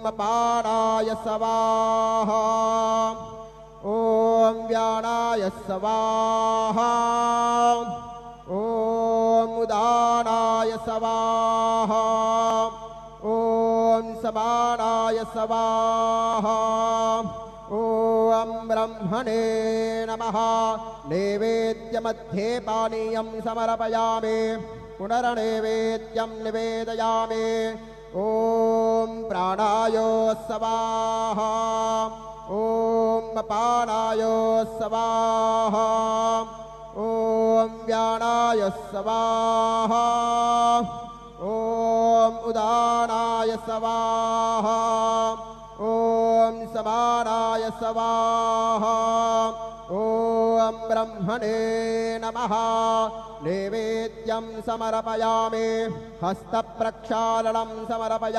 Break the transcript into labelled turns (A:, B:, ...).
A: अपानाय स्वाहा ॐ व्यानाय स्वाहा ॐ उदानाय स्वाहा ॐ समानाय स्वाहा ॐ ब्रह्मणे नमः। नैवेद्यमध्ये पानीयं समर्पयामि पुनर्नैवेद्यं निवेदयामि। ॐ प्राणाय स्वाहा ॐ अपानाय स्वाहा ॐ व्यानाय स्वाहा ॐ उदानाय स्वाहा ॐ समानाय स्वाहा ॐ ब्रह्मणे नमः। नैवेद्यं समर्पयामि हस्तप्रक्षालनं समर्पयामि।